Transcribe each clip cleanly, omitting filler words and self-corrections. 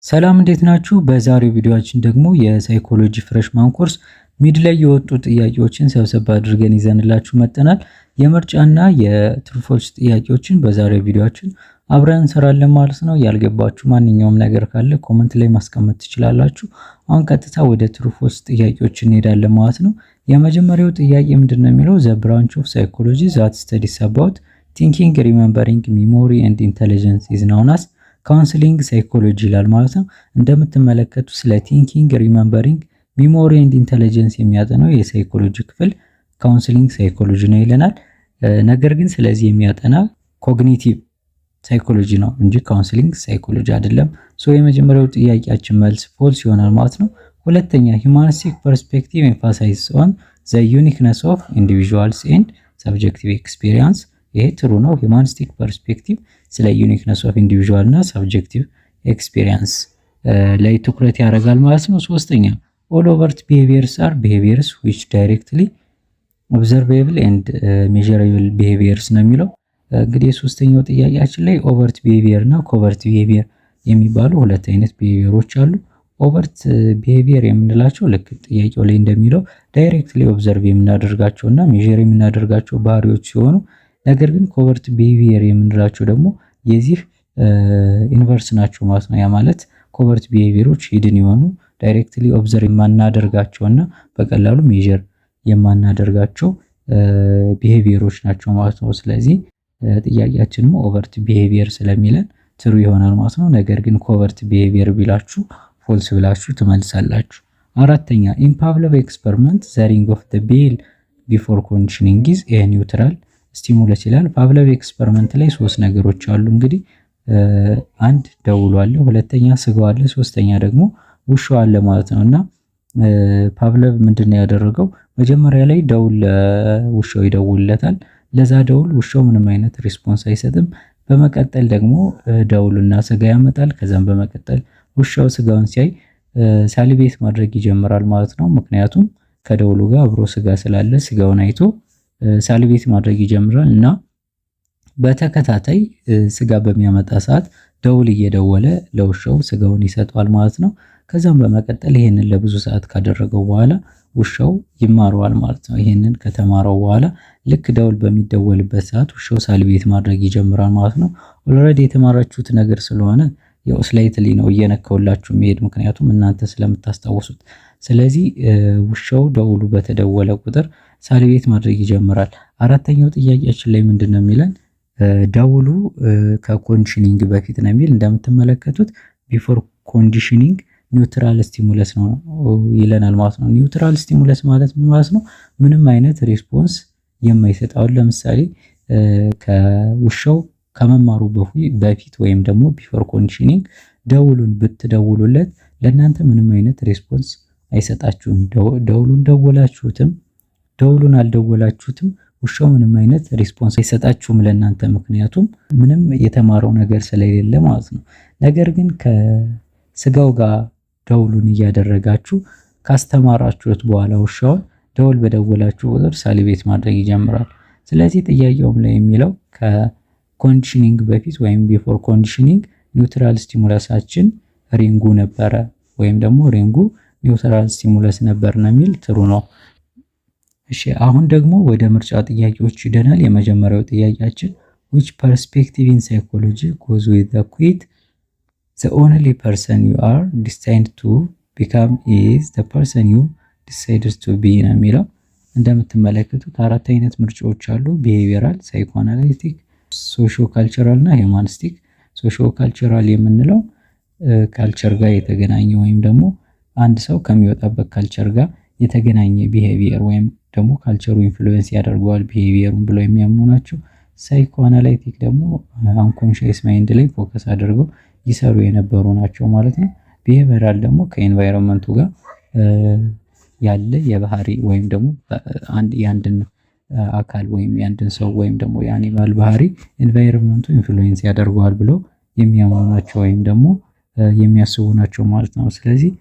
ሰላም እንዴት ናችሁ? በዛሬው ቪዲዮአችን ደግሞ የሳይኮሎጂ ፍሬሽማን ኮርስ ሚድ ላይ የወጡ ጥያቄዎችን ሰብሰብ አድርገን ይዘንላችሁ መጥተናል። የምርጫና የትሩ ፎልስ ጥያቄዎችን በዛሬው ቪዲዮአችን አብረን እንሰራለን ማለት ነው። ያልገባችሁ ማንኛውም ነገር ካለ ኮመንት ላይ ማስቀመጥ ትችላላችሁ። አሁን ቀጥታ ወደ ትሩ ፎልስ ጥያቄዎች እንሄዳለን ማለት ነው። የመጀመሪያው ጥያቄ ምንድነው የሚለው ዘ ብራንች ኦፍ ሳይኮሎጂ ዛት ስተዲስ አባውት ቲንኪንግ ሪሜምበሪንግ ሚሞሪ ኤንድ ኢንተሊጀንስ ኢዝ ናውን አስ ካውንስሊንግ ሳይኮሎጂ ይላል ማለት ነው። እንደምትመለከቱ ስለ ቲንኪንግ ሪሜምበሪንግ ሚሞሪ ኤንድ ኢንተለጀንስ የሚያጠናው የሳይኮሎጂ ክፍል ካውንስሊንግ ሳይኮሎጂ ነው ይለናል። ነገር ግን ስለዚህ የሚያጠና ኮግኒቲቭ ሳይኮሎጂ ነው እንጂ ካውንስሊንግ ሳይኮሎጂ አይደለም። ሶ የመጀመሪያው ጥያቄያችን መልስ ፎልስ ይሆናል ማለት ነው። ሁለተኛ ሂውማኒስቲክ ፐርስፔክቲቭ ኤምፋሳይዝ ኦን ዘ ዩኒክነስ ኦፍ ኢንዲቪዥዋልስ ኤንድ ሰብጀክቲቭ ኤክስፒሪየንስ። ይሄ ትሩ ነው። ሂውማኒስቲክ ፐርስፔክቲቭ ስለ ዩኒክነስ ኦፍ ኢንዲቪዥዋል እና ሰብጀክቲቭ ኤክስፒሪየንስ ላይ ትኩረት ያደርጋል ማለት ነው። ሶስተኛ ኦል ኦቨርት ቢሄቪየርስ አር ቢሄቪየርስ ዊች ዳይሬክትሊ ኦብዘርቬብል ኤንድ ሜዠረብል ቢሄቪየርስ ነው የሚለው። እንግዲህ የሶስተኛው ጥያቄያችን ላይ ኦቨርት ቢሄቪየር እና ኮቨርት ቢሄቪየር የሚባሉ ሁለት አይነት ቢሄቪየሮች አሉ። ኦቨርት ቢሄቪየር የምንላቸው ልክ ጥያቄው ላይ እንደሚለው ዳይሬክትሊ ኦብዘርቭ የምናደርጋቸው እና ሜዠር የምናደርጋቸው ባህሪዎች ሲሆኑ ነገር ግን ኮቨርት ቢሄቪየር የምንላቸው ደግሞ የዚህ ኢንቨርስ ናቸው ማለት ነው። ያ ማለት ኮቨርት ቢሄቪየሮች ሂድን የሆኑ ዳይሬክትሊ ኦብዘርቭ የማናደርጋቸውና በቀላሉ ሜዠር የማናደርጋቸው ቢሄቪየሮች ናቸው ማለት ነው። ስለዚህ ጥያቄያችንም ኦቨርት ቢሄቪየር ስለሚለን ትሩ ይሆናል ማለት ነው። ነገር ግን ኮቨርት ቢሄቪየር ቢላችሁ ፎልስ ብላችሁ ትመልሳላችሁ። አራተኛ ኢን ፓቭሎቭ ኤክስፐሪመንት ዘ ሪንግ ኦፍ ዘ ቤል ቢፎር ኮንዲሽኒንግ ኢዝ ኤ ኒውትራል ስቲሙለስ ይላል። ፓቭሎቭ ኤክስፐሪመንት ላይ ሶስት ነገሮች አሉ እንግዲህ አንድ ደውሉ አለ፣ ሁለተኛ ስጋው አለ፣ ሶስተኛ ደግሞ ውሻው አለ ማለት ነው። እና ፓቭሎቭ ምንድነው ያደረገው? መጀመሪያ ላይ ደውል ውሻው ይደውልለታል። ለዛ ደውል ውሻው ምንም አይነት ሪስፖንስ አይሰጥም። በመቀጠል ደግሞ ደውሉና ስጋ ያመጣል። ከዛም በመቀጠል ውሻው ስጋውን ሲያይ ሳሊቤት ማድረግ ይጀምራል ማለት ነው። ምክንያቱም ከደውሉ ጋር አብሮ ስጋ ስላለ ስጋውን አይቶ ሳሊቤት ማድረግ ይጀምራል እና በተከታታይ ስጋ በሚያመጣ ሰዓት ደውል እየደወለ ለውሻው ስጋውን ይሰጠዋል ማለት ነው። ከዛም በመቀጠል ይሄንን ለብዙ ሰዓት ካደረገው በኋላ ውሻው ይማረዋል ማለት ነው። ይሄንን ከተማረው በኋላ ልክ ደውል በሚደወልበት ሰዓት ውሻው ሳሊቤት ማድረግ ይጀምራል ማለት ነው። ኦልሬዲ የተማራችሁት ነገር ስለሆነ ያው ስላይትሊ ነው እየነካውላችሁ የሚሄድ ምክንያቱም እናንተ ስለምታስታውሱት። ስለዚህ ውሻው ደውሉ በተደወለ ቁጥር ሳሊቤት ማድረግ ይጀምራል። አራተኛው ጥያቄያችን ላይ ምንድነው የሚለን? ደውሉ ከኮንዲሽኒንግ በፊት ነው የሚል። እንደምትመለከቱት ቢፎር ኮንዲሽኒንግ ኒውትራል ስቲሙለስ ነው ይለናል ማለት ነው። ኒውትራል ስቲሙለስ ማለት ምን ማለት ነው? ምንም አይነት ሪስፖንስ የማይሰጥ። አሁን ለምሳሌ ከውሻው ከመማሩ በፊት ወይም ደግሞ ቢፎር ኮንዲሽኒንግ ደውሉን ብትደውሉለት ለእናንተ ምንም አይነት ሪስፖንስ አይሰጣችሁም። ደውሉን ደወላችሁትም ደውሉን አልደወላችሁትም ውሻው ምንም አይነት ሪስፖንስ አይሰጣችሁም ለእናንተ ምክንያቱም ምንም የተማረው ነገር ስለሌለ ማለት ነው። ነገር ግን ከስጋው ጋር ደውሉን እያደረጋችሁ ካስተማራችሁት በኋላ ውሻውን ደውል በደወላችሁ ቁጥር ሳሊቤት ማድረግ ይጀምራል። ስለዚህ ጥያቄውም ላይ የሚለው ከኮንዲሽኒንግ በፊት ወይም ቢፎር ኮንዲሽኒንግ ኒውትራል ስቲሙለሳችን ሪንጉ ነበረ ወይም ደግሞ ሪንጉ ኒውትራል ስቲሙለስ ነበር ነው የሚል ትሩ ነው። እሺ አሁን ደግሞ ወደ ምርጫ ጥያቄዎች ይደናል። የመጀመሪያው ጥያቄያችን which perspective in psychology goes with the quote the only person you are destined to become is the person you decided to be ነው የሚለው። እንደምትመለከቱት አራት አይነት ምርጫዎች አሉ። ቢሄቪየራል፣ ሳይኮአናሊቲክ፣ ሶሺዮ ካልቸራል እና ሂውማኒስቲክ። ሶሺዮ ካልቸራል የምንለው ካልቸር ጋር የተገናኘ ወይም ደግሞ አንድ ሰው ከሚወጣበት ካልቸር ጋር የተገናኘ ቢሄቪየር ወይም ደግሞ ካልቸሩ ኢንፍሉዌንስ ያደርገዋል ቢሄቪየሩን ብለው የሚያምኑ ናቸው። ሳይኮአናላይቲክ ደግሞ አንኮንሺየስ ማይንድ ላይ ፎከስ አድርገው ይሰሩ የነበሩ ናቸው ማለት ነው። ቢሄቪየራል ደግሞ ከኤንቫይሮንመንቱ ጋር ያለ የባህሪ ወይም ደግሞ የአንድን አካል ወይም የአንድን ሰው ወይም ደግሞ የአኒማል ባህሪ ኤንቫይሮንመንቱ ኢንፍሉዌንስ ያደርገዋል ብለው የሚያምኑ ናቸው ወይም ደግሞ የሚያስቡ ናቸው ማለት ነው። ስለዚህ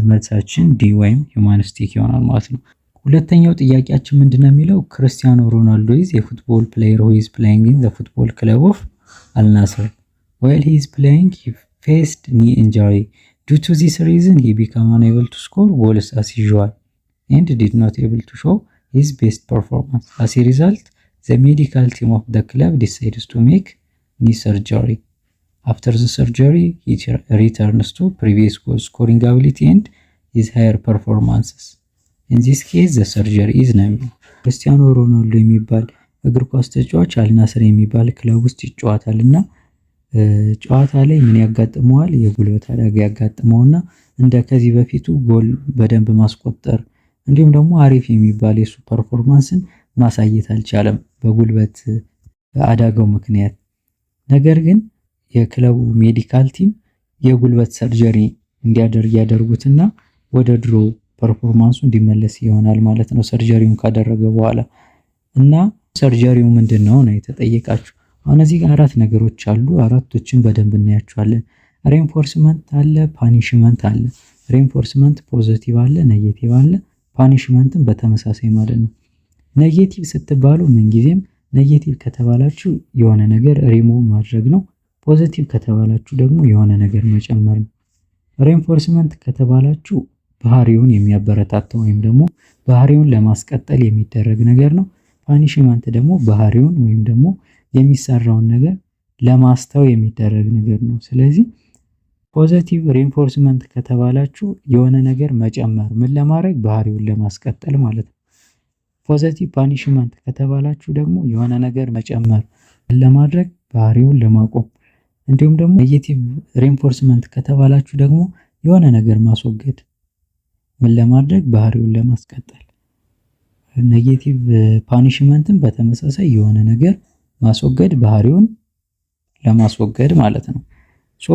መልሳችን ዲ ወይም ሂውማኒስቲክ ይሆናል ማለት ነው። ሁለተኛው ጥያቄያችን ምንድነው የሚለው? ክርስቲያኖ ሮናልዶ ኢዝ a football player who is playing in the football club of Al Nassr while he is playing he faced knee injury. Due to this reason, he became unable to score goals as usual and did not able to show his best performance. As a result, the medical team of the club decides to make knee surgery. After the surgery, he returns to previous goal scoring ability and his higher performances. In this case, the surgery is named. ክርስቲያኖ ሮናልዶ የሚባል እግር ኳስ ተጫዋች አልናስር የሚባል ክለብ ውስጥ ይጫወታልና ጨዋታ ላይ ምን ያጋጥመዋል? የጉልበት አደጋ ያጋጥመውና እንደ ከዚህ በፊቱ ጎል በደንብ ማስቆጠር እንዲሁም ደግሞ አሪፍ የሚባል የሱ ፐርፎርማንስን ማሳየት አልቻለም በጉልበት አደጋው ምክንያት። ነገር ግን የክለቡ ሜዲካል ቲም የጉልበት ሰርጀሪ እንዲያደርግ ያደርጉትና ወደ ድሮ ፐርፎርማንሱ እንዲመለስ ይሆናል ማለት ነው ሰርጀሪውን ካደረገ በኋላ። እና ሰርጀሪው ምንድነው ነው የተጠየቃችሁ። አሁን እዚህ ጋር አራት ነገሮች አሉ። አራቶችን በደንብ እናያቸዋለን። ሬንፎርስመንት አለ፣ ፓኒሽመንት አለ። ሬንፎርስመንት ፖዚቲቭ አለ፣ ኔጌቲቭ አለ። ፓኒሽመንትም በተመሳሳይ ማለት ነው። ኔጌቲቭ ስትባሉ ምንጊዜም ኔጌቲቭ ከተባላችሁ የሆነ ነገር ሪሙቭ ማድረግ ነው። ፖዚቲቭ ከተባላችሁ ደግሞ የሆነ ነገር መጨመር ነው። ሬንፎርስመንት ከተባላችሁ ባህሪውን የሚያበረታታ ወይም ደግሞ ባህሪውን ለማስቀጠል የሚደረግ ነገር ነው። ፓኒሽመንት ደግሞ ባህሪውን ወይም ደግሞ የሚሰራውን ነገር ለማስተው የሚደረግ ነገር ነው። ስለዚህ ፖዚቲቭ ሬንፎርስመንት ከተባላችሁ የሆነ ነገር መጨመር ምን ለማድረግ ባህሪውን ለማስቀጠል ማለት ነው። ፖዚቲቭ ፓኒሽመንት ከተባላችሁ ደግሞ የሆነ ነገር መጨመር ለማድረግ ባህሪውን ለማቆም። እንዲሁም ደግሞ ኔጌቲቭ ሬንፎርስመንት ከተባላችሁ ደግሞ የሆነ ነገር ማስወገድ ምን ለማድረግ ባህሪውን ለማስቀጠል። ኔጌቲቭ ፓኒሽመንትም በተመሳሳይ የሆነ ነገር ማስወገድ ባህሪውን ለማስወገድ ማለት ነው። ሶ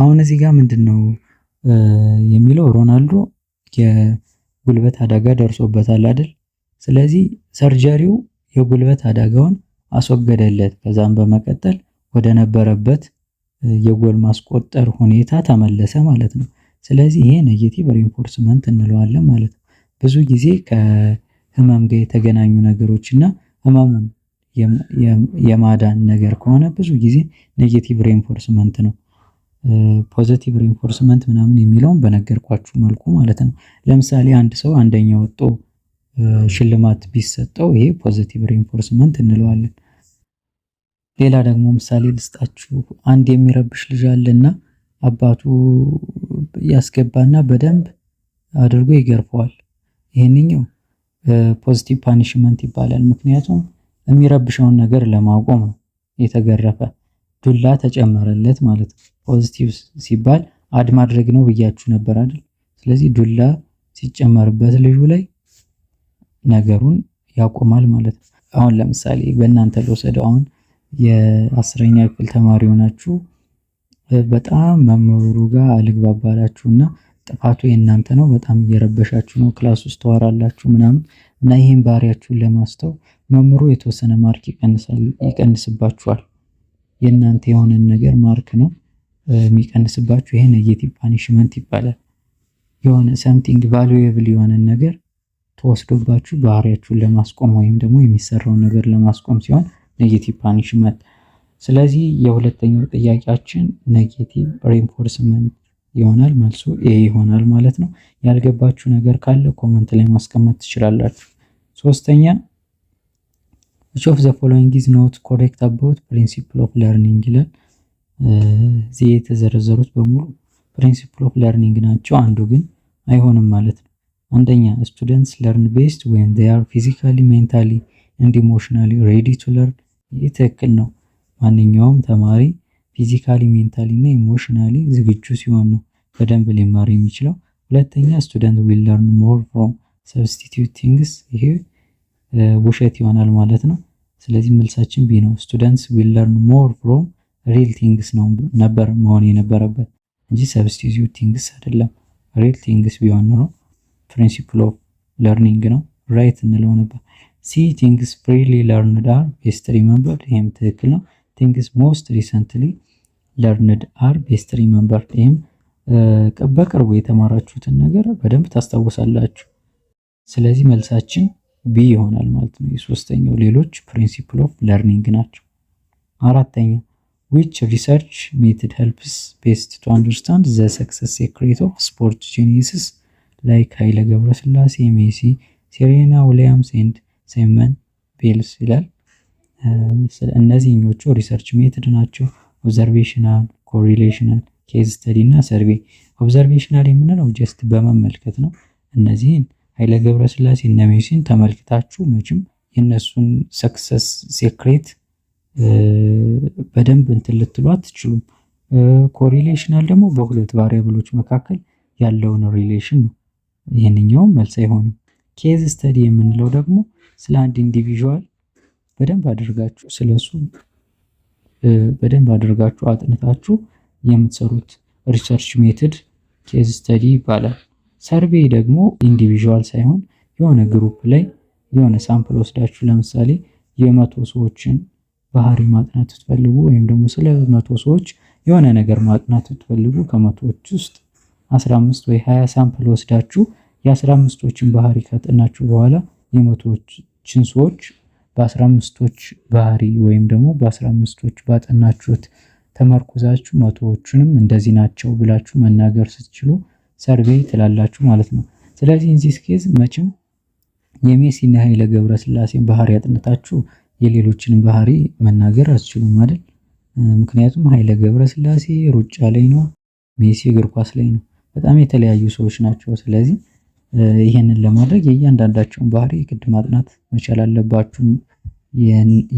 አሁን እዚህ ጋር ምንድነው የሚለው ሮናልዶ የጉልበት አደጋ ደርሶበታል አይደል? ስለዚህ ሰርጀሪው የጉልበት አደጋውን አስወገደለት። ከዛም በመቀጠል ወደ ነበረበት የጎል ማስቆጠር ሁኔታ ተመለሰ ማለት ነው። ስለዚህ ይሄ ኔጌቲቭ ሬንፎርስመንት እንለዋለን ማለት ነው። ብዙ ጊዜ ከህመም ጋር የተገናኙ ነገሮችና ህመሙን የማዳን ነገር ከሆነ ብዙ ጊዜ ኔጌቲቭ ሬንፎርስመንት ነው። ፖዚቲቭ ሬንፎርስመንት ምናምን የሚለውን በነገርኳችሁ መልኩ ማለት ነው። ለምሳሌ አንድ ሰው አንደኛ ወጥቶ ሽልማት ቢሰጠው ይሄ ፖዚቲቭ ሬንፎርስመንት እንለዋለን። ሌላ ደግሞ ምሳሌ ልስጣችሁ። አንድ የሚረብሽ ልጅ አለና አባቱ ያስገባና በደንብ አድርጎ ይገርፈዋል። ይሄንኛው ፖዚቲቭ ፓኒሽመንት ይባላል። ምክንያቱም የሚረብሸውን ነገር ለማቆም ነው የተገረፈ። ዱላ ተጨመረለት ማለት ነው። ፖዚቲቭ ሲባል አድ ማድረግ ነው ብያችሁ ነበር አይደል? ስለዚህ ዱላ ሲጨመርበት ልጁ ላይ ነገሩን ያቆማል ማለት ነው። አሁን ለምሳሌ በእናንተ ልወሰደው። አሁን የ10ኛ ክፍል ተማሪ ሆናችሁ በጣም መምህሩ ጋር አልግባባላችሁና ጥፋቱ የእናንተ ነው፣ በጣም እየረበሻችሁ ነው፣ ክላስ ውስጥ ተዋራላችሁ ምናምን እና ይሄን ባህሪያችሁን ለማስተው መምህሩ የተወሰነ ማርክ ይቀንስባችኋል። የእናንተ የሆነን ነገር ማርክ ነው የሚቀንስባችሁ። ይሄ ኔጌቲቭ ፓኒሽመንት ይባላል። የሆነ ሰምቲንግ ቫሉዌብል የሆነን ነገር ተወስዶባችሁ ባህሪያችሁን ለማስቆም ወይም ደግሞ የሚሰራውን ነገር ለማስቆም ሲሆን ኔጌቲቭ ፓኒሽመንት። ስለዚህ የሁለተኛው ጥያቄያችን ኔጌቲቭ ሬንፎርስመንት ይሆናል። መልሱ ኤ ይሆናል ማለት ነው። ያልገባችሁ ነገር ካለ ኮመንት ላይ ማስቀመጥ ትችላላችሁ። ሶስተኛ which of the following is not correct about principle of learning ይላል። እዚህ የተዘረዘሩት በሙሉ principle of learning ናቸው፣ አንዱ ግን አይሆንም ማለት ነው። አንደኛ students learn best when they are physically, mentally and emotionally ready to learn። ይህ ትክክል ነው። ማንኛውም ተማሪ ፊዚካሊ፣ ሜንታሊ እና ኢሞሽናሊ ዝግጁ ሲሆን ነው በደንብ ሊማር የሚችለው። ሁለተኛ student will learn more from substitute things። ይሄ ውሸት ይሆናል ማለት ነው። ስለዚህ መልሳችን ቢ ነው። students will learn more from real things ነው ነበር መሆን የነበረበት እንጂ substitute things አይደለም። real things ቢሆን ነው principle of learning ነው right እንለው ነበር። ሲ things freely learned are best remembered። ይሄም ትክክል ነው። things most recently learned are best remembered። ይሄም በቅርቡ የተማራችሁትን ነገር በደንብ ታስታውሳላችሁ። ስለዚህ መልሳችን ቢ ይሆናል ማለት ነው። የሶስተኛው ሌሎች ፕሪንሲፕል ኦፍ ለርኒንግ ናቸው። አራተኛ which research method helps best to understand the success secret of sport geniuses like ኃይለ ገብረስላሴ፣ ሜሲ፣ ሴሬና ዊሊያምስ ኤንድ ሳይመን ቤልስ ይላል። እነዚህኞቹ ሪሰርች ሜትድ ናቸው። ኦብዘርቬሽናል፣ ኮሪሌሽናል፣ ኬዝ ስተዲ እና ሰርቬይ። ኦብዘርቬሽናል የምንለው ጀስት በመመልከት ነው። እነዚህን ኃይለ ገብረስላሴ እና ሜሲን ተመልክታችሁ መቼም የነሱን ሰክሰስ ሴክሬት በደንብ እንትን ልትሉ አትችሉም። ኮሪሌሽናል ደግሞ በሁለት ቫሪያብሎች መካከል ያለውን ሪሌሽን ነው። ይህንኛውም መልስ አይሆንም። ኬዝ ስተዲ የምንለው ደግሞ ስለ አንድ ኢንዲቪዥዋል በደንብ አድርጋችሁ ስለሱ በደንብ አድርጋችሁ አጥንታችሁ የምትሰሩት ሪሰርች ሜትድ ኬዝ ስተዲ ይባላል። ሰርቬይ ደግሞ ኢንዲቪዥዋል ሳይሆን የሆነ ግሩፕ ላይ የሆነ ሳምፕል ወስዳችሁ ለምሳሌ የመቶ ሰዎችን ባህሪ ማጥናት ትፈልጉ ወይም ደግሞ ስለ 100 ሰዎች የሆነ ነገር ማጥናት ትፈልጉ ከመቶዎች ውስጥ 15 ወይ 20 ሳምፕል ወስዳችሁ የ15ቶችን ባህሪ ካጠናችሁ በኋላ የመቶዎችን ሰዎች በ15ቶች ባህሪ ወይም ደግሞ በ15ቶች ባጠናችሁት ተመርኩዛችሁ መቶዎቹንም እንደዚህ ናቸው ብላችሁ መናገር ስትችሉ ሰርቬይ ትላላችሁ ማለት ነው። ስለዚህ ኢንዚስ ኬዝ መቼም የሜሲና ኃይለ ገብረስላሴን ባህሪ አጥንታችሁ የሌሎችንም ባህሪ መናገር አትችሉም አይደል? ምክንያቱም ኃይለ ገብረስላሴ ሩጫ ላይ ነው፣ ሜሲ እግር ኳስ ላይ ነው። በጣም የተለያዩ ሰዎች ናቸው። ስለዚህ ይሄንን ለማድረግ የእያንዳንዳቸውን ባህሪ ግድ ማጥናት መቻል አለባችሁ።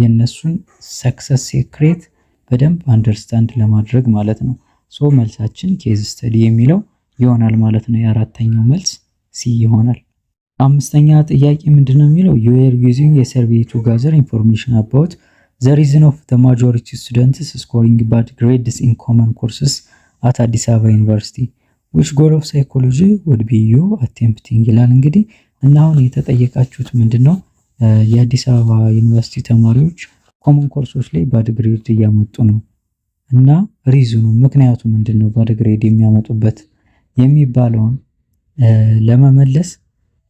የነሱን ሰክሰስ ሴክሬት በደንብ አንደርስታንድ ለማድረግ ማለት ነው። ሶ መልሳችን ኬዝ ስተዲ የሚለው ይሆናል ማለት ነው። የአራተኛው መልስ ሲ ይሆናል። አምስተኛ ጥያቄ ምንድነው የሚለው you are using a survey to gather information about the reason of the majority students scoring bad grades in common courses at Addis Ababa University which goal of psychology would be you attempting ይላል። እንግዲህ እና አሁን የተጠየቃችሁት ምንድነው የአዲስ አበባ ዩኒቨርሲቲ ተማሪዎች ኮመን ኮርሶች ላይ ባድ ግሬድ እያመጡ ነው እና ሪዝኑ ምክንያቱ ምንድነው ባድ ግሬድ የሚያመጡበት የሚባለውን ለመመለስ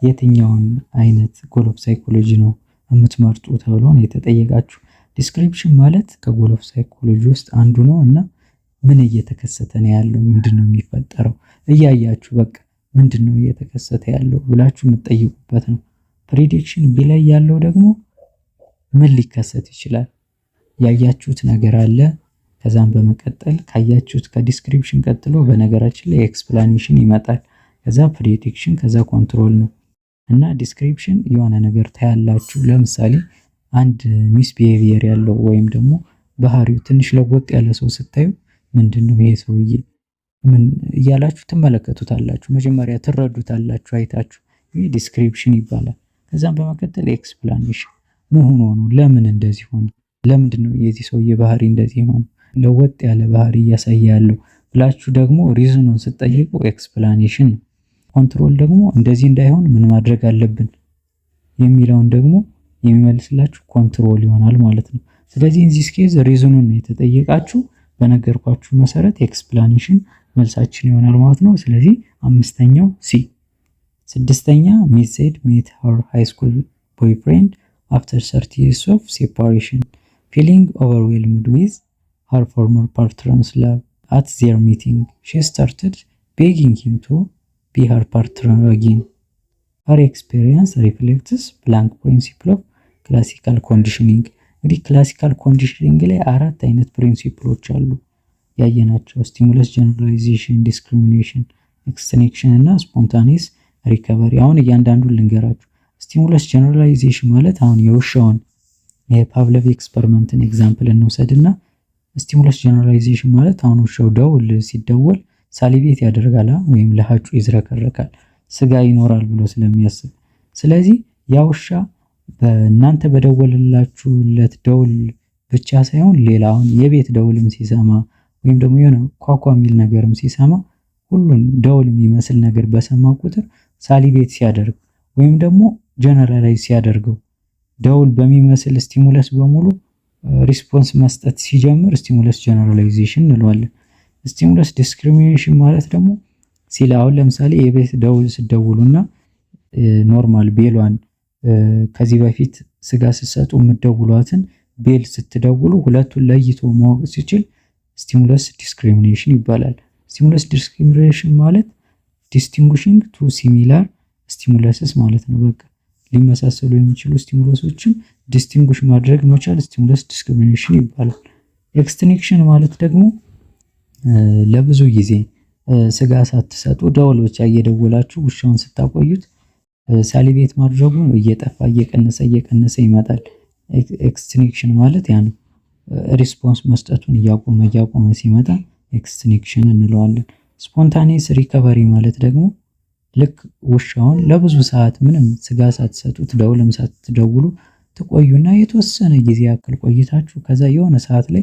የትኛውን አይነት ጎል ኦፍ ሳይኮሎጂ ነው የምትመርጡ ተብሎ ነው የተጠየቃችሁ። ዲስክሪፕሽን ማለት ከጎል ኦፍ ሳይኮሎጂ ውስጥ አንዱ ነው እና ምን እየተከሰተ ነው ያለው፣ ምንድነው የሚፈጠረው እያያችሁ በቃ ምንድነው እየተከሰተ ያለው ብላችሁ የምትጠይቁበት ነው። ፕሪዲክሽን ቢ ላይ ያለው ደግሞ ምን ሊከሰት ይችላል ያያችሁት ነገር አለ። ከዛም በመቀጠል ካያችሁት ከዲስክሪፕሽን ቀጥሎ በነገራችን ላይ ኤክስፕላኔሽን ይመጣል። ከዛ ፕሪዲክሽን ከዛ ኮንትሮል ነው እና ዲስክሪፕሽን የሆነ ነገር ታያላችሁ። ለምሳሌ አንድ ሚስ ቢሄቪየር ያለው ወይም ደግሞ ባህሪው ትንሽ ለወጥ ያለ ሰው ስታዩ ምንድነው ይሄ ሰውዬ ምን እያላችሁ ትመለከቱታላችሁ። መጀመሪያ ትረዱታላችሁ አይታችሁ። ይሄ ዲስክሪፕሽን ይባላል። ከዛም በመቀጠል ኤክስፕላኔሽን መሆኑ ነው። ለምን እንደዚህ ሆነ፣ ለምንድነው የዚህ ሰውዬ ባህሪ እንደዚህ ሆነ፣ ለወጥ ያለ ባህሪ እያሳየ ያለው ብላችሁ ደግሞ ሪዝኑን ስትጠይቁ ኤክስፕላኔሽን ነው። ኮንትሮል ደግሞ እንደዚህ እንዳይሆን ምን ማድረግ አለብን የሚለውን ደግሞ የሚመልስላችሁ ኮንትሮል ይሆናል ማለት ነው። ስለዚህ ኢንዚስ ኬዝ ሪዝኑን ነው የተጠየቃችሁ። በነገርኳችሁ መሰረት ኤክስፕላኔሽን መልሳችን ይሆናል ማለት ነው። ስለዚህ አምስተኛው ሲ። ስድስተኛ ሚስ ሴድ ሜት ሄር ሃይ ስኩል ቦይፍሬንድ after 30 years of separation feeling overwhelmed with her former partner's love at their meeting she started begging him to be her partner again. Her experience reflects blank principle of classical conditioning. እንግዲህ ክላሲካል ኮንዲሽኒንግ ላይ አራት አይነት ፕሪንሲፕሎች አሉ ያየናቸው፣ ስቲሙለስ ጀነራላይዜሽን፣ ዲስክሪሚኔሽን፣ ኤክስቴንሽን እና ስፖንታኒየስ ሪከቨሪ። አሁን እያንዳንዱን ልንገራችሁ። ስቲሙለስ ጀነራላይዜሽን ማለት አሁን የውሻውን የፓቭሎቭ ኤክስፐሪመንትን ኤግዛምፕል እንውሰድና ስቲሙለስ ጀነራላይዜሽን ማለት አሁን ውሻው ደውል ሲደወል ሳሊቤት ያደርጋል ወይም ለሃጩ ይዝረከረካል ስጋ ይኖራል ብሎ ስለሚያስብ። ስለዚህ ያ ውሻ በእናንተ በደወልላችሁለት ደውል ብቻ ሳይሆን ሌላ አሁን የቤት ደውልም ሲሰማ ወይም ደግሞ የሆነ ኳኳ የሚል ነገርም ሲሰማ ሁሉን ደውል የሚመስል ነገር በሰማ ቁጥር ሳሊቤት ሲያደርግ ወይም ደግሞ ጀነራላይዝ ሲያደርገው ደውል በሚመስል ስቲሙለስ በሙሉ ሪስፖንስ መስጠት ሲጀምር ስቲሙለስ ጀነራላይዜሽን እንለዋለን። ስቲሙለስ ዲስክሪሚኔሽን ማለት ደግሞ ሲል አሁን ለምሳሌ የቤት ደውል ስደውሉና ኖርማል ቤሏን ከዚህ በፊት ስጋ ስትሰጡ የምትደውሏትን ቤል ስትደውሉ ሁለቱን ለይቶ ማወቅ ሲችል ስቲሙለስ ዲስክሪሚኔሽን ይባላል። ስቲሙለስ ዲስክሪሚኔሽን ማለት ዲስቲንጉሽንግ ቱ ሲሚላር ስቲሙለስስ ማለት ነው። በቃ ሊመሳሰሉ የሚችሉ ስቲሙለሶችን ዲስቲንጉሽ ማድረግ መቻል ስቲሙለስ ዲስክሪሚኔሽን ይባላል። ኤክስቲንክሽን ማለት ደግሞ ለብዙ ጊዜ ስጋ ሳትሰጡ ደወል ብቻ እየደወላችሁ ውሻውን ስታቆዩት ሳሊቤት ማድረጉ እየጠፋ እየቀነሰ ይመጣል። ኤክስቲንክሽን ማለት ያ ነው። ሪስፖንስ መስጠቱን እያቆመ ሲመጣ ኤክስቲንክሽን እንለዋለን። ስፖንታኒየስ ሪከቨሪ ማለት ደግሞ ልክ ውሻውን ለብዙ ሰዓት ምንም ስጋ ሳትሰጡት ደውልም ሳትደውሉ ትቆዩና የተወሰነ ጊዜ ያክል ቆይታችሁ ከዛ የሆነ ሰዓት ላይ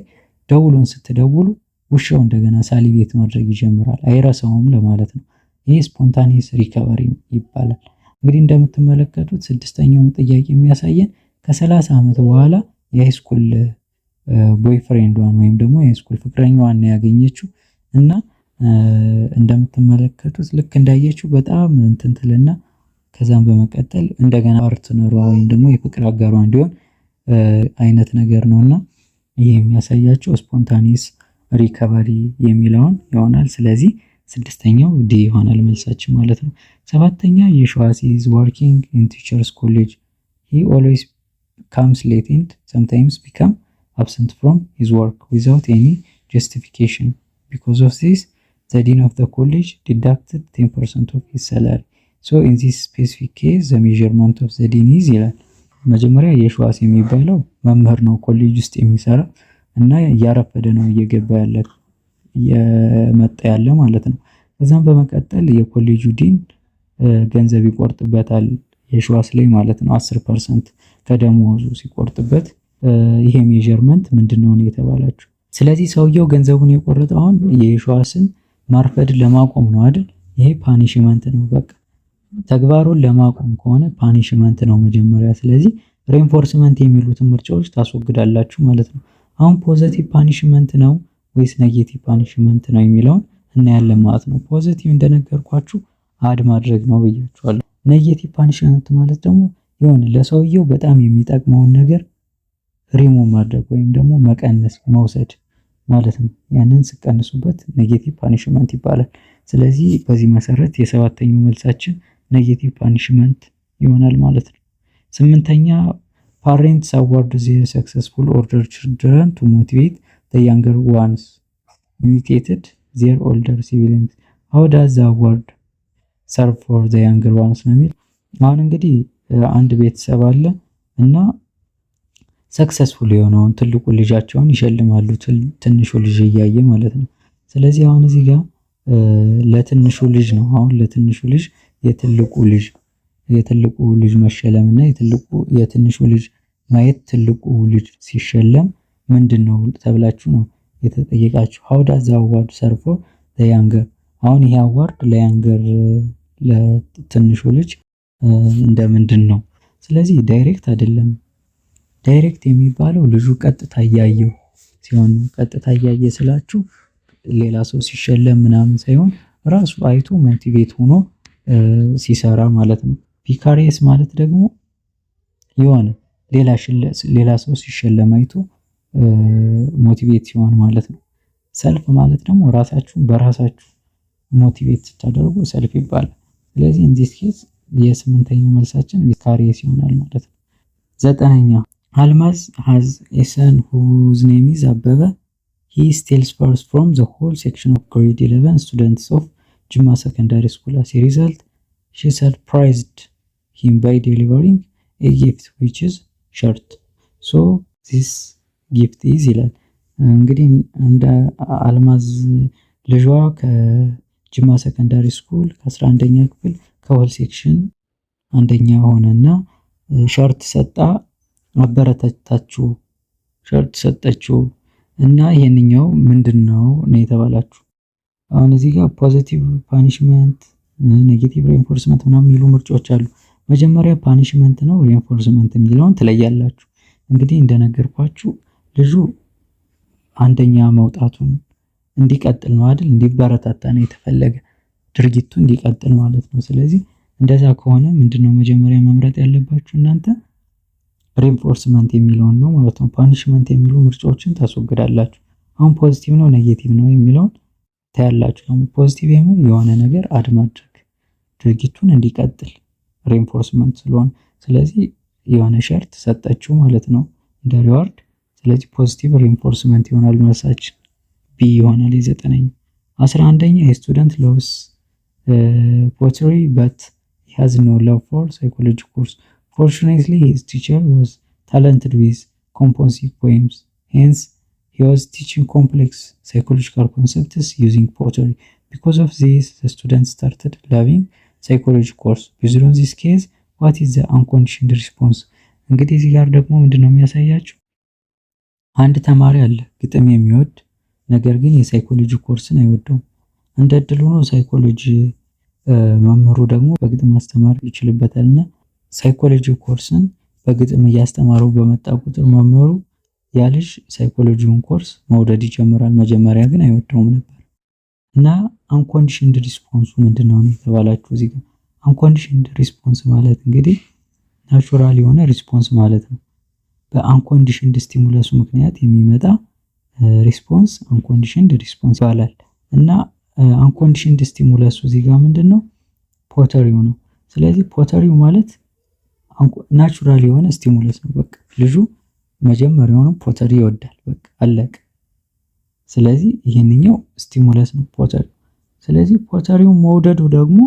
ደውሉን ስትደውሉ ውሻው እንደገና ሳሊቤት ማድረግ ይጀምራል። አይረሳውም ለማለት ነው። ይሄ ስፖንታኒየስ ሪከቨሪ ይባላል። እንግዲህ እንደምትመለከቱት ስድስተኛው ጥያቄ የሚያሳየን ከ30 ዓመት በኋላ የሃይስኩል ቦይፍሬንዷን ወይም ደግሞ የሃይስኩል ፍቅረኛዋን ያገኘችው እና እንደምትመለከቱት ልክ እንዳየችው በጣም እንትን ትልና ከዛም በመቀጠል እንደገና ፓርትነሯ ወይም ደግሞ የፍቅር አጋሯ እንዲሆን አይነት ነገር ነውና ይሄ የሚያሳያቸው ስፖንታኒየስ ሪከቨሪ የሚለውን ይሆናል። ስለዚህ ስድስተኛው ዲ ይሆናል መልሳችን ማለት ነው። ሰባተኛ የሸዋስ is working in teachers college. He always comes late and sometimes become absent from his work without any justification. Because of this, the dean of the college deducted 10% of his salary. So in this specific case, the measurement of the dean is ይላል። መጀመሪያ የሸዋስ የሚባለው መምህር ነው ኮሌጅ ውስጥ የሚሰራ እና እያረፈደ ነው እየገባ ያለ ማለት ነው። ከዛም በመቀጠል የኮሌጁ ዲን ገንዘብ ይቆርጥበታል የሸዋስ ላይ ማለት ነው 10% ከደሞዙ ሲቆርጥበት ይሄ ሜዠርመንት ምንድነው ነው የተባላችሁ። ስለዚህ ሰውየው ገንዘቡን የቆረጠው አሁን የሸዋስን ማርፈድ ለማቆም ነው አይደል? ይሄ ፓኒሽመንት ነው። በቃ ተግባሩን ለማቆም ከሆነ ፓኒሽመንት ነው መጀመሪያ። ስለዚህ ሬንፎርስመንት የሚሉትን ምርጫዎች ታስወግዳላችሁ ማለት ነው። አሁን ፖዚቲቭ ፓኒሽመንት ነው ወይስ ኔጌቲቭ ፓኒሽመንት ነው የሚለውን እናያለን ማለት ነው። ፖዚቲቭ እንደነገርኳችሁ አድ ማድረግ ነው ብያችኋለሁ። ኔጌቲቭ ፓኒሽመንት ማለት ደግሞ የሆነ ለሰውየው በጣም የሚጠቅመውን ነገር ሪሙቭ ማድረግ ወይም ደግሞ መቀነስ መውሰድ ማለት ነው። ያንን ስቀንሱበት ኔጌቲቭ ፓኒሽመንት ይባላል። ስለዚህ በዚህ መሰረት የሰባተኛው መልሳችን ኔጌቲቭ ፓኒሽመንት ይሆናል ማለት ነው። ስምንተኛ parents award their successful older children to motivate the younger ones imitated their older siblings. How does the award serve for the younger ones ነው የሚል። አሁን እንግዲህ አንድ ቤተሰብ አለ እና ሰክሰስፉል የሆነውን ትልቁ ልጃቸውን ይሸልማሉ ትንሹ ልጅ እያየ ማለት ነው። ስለዚህ አሁን እዚህ ጋር ለትንሹ ልጅ ነው አሁን ለትንሹ ልጅ የትልቁ ልጅ መሸለም እና የትንሹ ልጅ ማየት ትልቁ ልጅ ሲሸለም ምንድነው ተብላችሁ ነው የተጠየቃችሁ። how does the award serve for the younger? አሁን ይሄ አዋርድ ለያንገር ለትንሹ ልጅ እንደ ምንድን ነው? ስለዚህ ዳይሬክት አይደለም። ዳይሬክት የሚባለው ልጁ ቀጥታ እያየው ሲሆን ቀጥታ እያየ ስላችሁ ሌላ ሰው ሲሸለም ምናምን ሳይሆን ራሱ አይቶ ሞቲቬት ሆኖ ሲሰራ ማለት ነው። ቪካሪየስ ማለት ደግሞ የሆነ ሌላ ሰው ሲሸለም አይቶ ሞቲቬት ሲሆን ማለት ነው። ሰልፍ ማለት ደግሞ ራሳችሁን በራሳችሁ ሞቲቬት ስታደርጉ ሰልፍ ይባላል። ስለዚህ እንዚህ ኬዝ የስምንተኛው መልሳችን ቪካሪየስ ይሆናል ማለት ነው። ዘጠነኛ አልማዝ has a son whose name is አበበ. He steals first from the whole section of grade 11 students of Jimma Secondary School. As a result, she surprised him by delivering a gift which is shirt. So this gift is ይላል። እንግዲህ እንደ አልማዝ ልጇ ከጅማ ሰከንዳሪ ስኩል ከ11ኛ ክፍል ከሆል ሴክሽን አንደኛ ሆነና ሸርት ሰጣ አበረታታችሁ ሸርት ሰጠችው እና ይሄንኛው ምንድነው ነው የተባላችሁ። አሁን እዚህ ጋር ፖዚቲቭ ፓኒሽመንት ኔጌቲቭ ሬንፎርስመንት ምናምን የሚሉ ምርጫዎች አሉ። መጀመሪያ ፓኒሽመንት ነው ሬንፎርስመንት የሚለውን ትለያላችሁ። እንግዲህ እንደነገርኳችሁ ልጁ አንደኛ መውጣቱን እንዲቀጥል ነው አይደል? እንዲበረታታ ነው የተፈለገ ድርጊቱ እንዲቀጥል ማለት ነው። ስለዚህ እንደዛ ከሆነ ምንድነው መጀመሪያ መምረጥ ያለባችሁ እናንተ ሬንፎርስመንት የሚለውን ነው ማለት ነው። ፓኒሽመንት የሚሉ ምርጫዎችን ታስወግዳላችሁ። አሁን ፖዚቲቭ ነው ኔጌቲቭ ነው የሚለውን ታያላችሁ። ደግሞ ፖዚቲቭ የሚል የሆነ ነገር አድ ማድረግ ድርጊቱን እንዲቀጥል ሬንፎርስመንት ስለሆነ፣ ስለዚህ የሆነ ሸርት ሰጠችው ማለት ነው እንደ ሪዋርድ። ስለዚህ ፖዚቲቭ ሬንፎርስመንት ይሆናል መልሳችን ቢ ይሆናል። የ9ኛ 11ኛ የስቱደንት ሎቭስ ፖትሪ በት he has no love for psychology course. Fortunately his teacher was talented with composite poems, hence he was teaching complex psychological concepts using pottery. Because of this the student started loving psychology course. Based on this case what is the unconditioned response? እንግዲህ እዚህ ጋር ደግሞ ምንድነው የሚያሳያችሁ? አንድ ተማሪ አለ ግጥም የሚወድ ነገር ግን የሳይኮሎጂ ኮርስን አይወደውም። እንደ እድል ሆኖ ሳይኮሎጂ መምህሩ ደግሞ በግጥም ማስተማር ይችልበታልና ሳይኮሎጂ ኮርስን በግጥም እያስተማረው በመጣ ቁጥር መምህሩ ያ ልጅ ሳይኮሎጂውን ኮርስ መውደድ ይጀምራል። መጀመሪያ ግን አይወደውም ነበር። እና አንኮንዲሽንድ ሪስፖንሱ ምንድነው ነው የተባላችሁ እዚህ ጋር። አንኮንዲሽንድ ሪስፖንስ ማለት እንግዲህ ናቹራል የሆነ ሪስፖንስ ማለት ነው። በአንኮንዲሽንድ ስቲሙለሱ ምክንያት የሚመጣ ሪስፖንስ አንኮንዲሽንድ ሪስፖንስ ይባላል። እና አንኮንዲሽንድ ስቲሙለሱ እዚህ ጋር ምንድነው? ፖተሪው ነው። ስለዚህ ፖተሪው ማለት ናቹራል የሆነ ስቲሙለስ ነው። በቃ ልጁ መጀመሪያውኑ ፖተሪ ይወዳል። በቃ አለቀ። ስለዚህ ይሄንኛው ስቲሙለስ ነው ፖተሪ። ስለዚህ ፖተሪው መውደዱ ደግሞ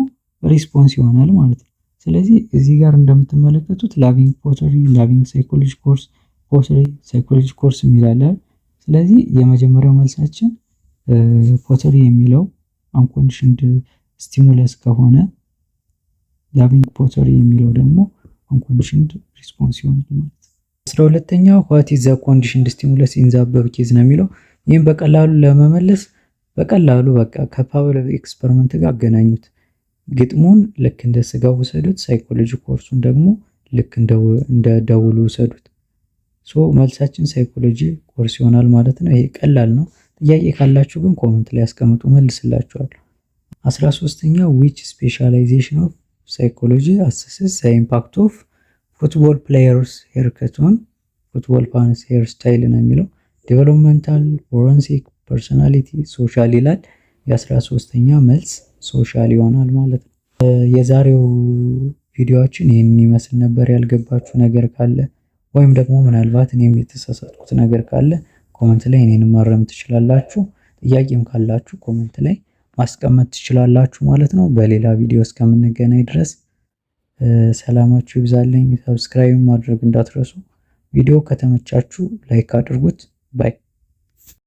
ሪስፖንስ ይሆናል ማለት ነው። ስለዚህ እዚህ ጋር እንደምትመለከቱት ላቪንግ ፖተሪ፣ ላቪንግ ሳይኮሎጂ ኮርስ፣ ፖተሪ ሳይኮሎጂ ኮርስ የሚላል። ስለዚህ የመጀመሪያው መልሳችን ፖተሪ የሚለው አንኮንዲሽንድ ስቲሙለስ ከሆነ ላቪንግ ፖተሪ የሚለው ደግሞ አንኮንዲሽንድ ሪስፖንስ ይሆናል ማለት ነው። 12ኛው what is the conditioned stimulus in the above case ነው የሚለው። ይህም በቀላሉ ለመመለስ በቀላሉ በቃ ከፓብሎቭ ኤክስፐሪመንት ጋር አገናኙት። ግጥሙን ልክ እንደ ስጋ ውሰዱት፣ ሳይኮሎጂ ኮርሱን ደግሞ ልክ እንደ ደውሉ ውሰዱት። መልሳችን ሳይኮሎጂ ኮርስ ይሆናል ማለት ነው። ይሄ ቀላል ነው። ጥያቄ ካላችሁ ግን ኮሜንት ላይ አስቀምጡ፣ መልስላችኋለሁ። 13ኛው which specialization of psychology assesses the impact of football players haircut on football fans hairstyle ነው የሚለው። ዴቨሎፕመንታል፣ ፎረንሲክ፣ ፐርሶናሊቲ፣ ሶሻል ይላል። የ13ኛ መልስ ሶሻል ይሆናል ማለት ነው። የዛሬው ቪዲዮአችን ይሄንን ይመስል ነበር። ያልገባችሁ ነገር ካለ ወይም ደግሞ ምናልባት እኔም የተሳሳትኩት ነገር ካለ ኮሜንት ላይ እኔንም ማረም ትችላላችሁ። ጥያቄም ካላችሁ ኮሜንት ላይ ማስቀመጥ ትችላላችሁ ማለት ነው። በሌላ ቪዲዮ እስከምንገናኝ ድረስ ሰላማችሁ ይብዛልኝ። ሰብስክራይብ ማድረግ እንዳትረሱ። ቪዲዮ ከተመቻችሁ ላይክ አድርጉት። ባይ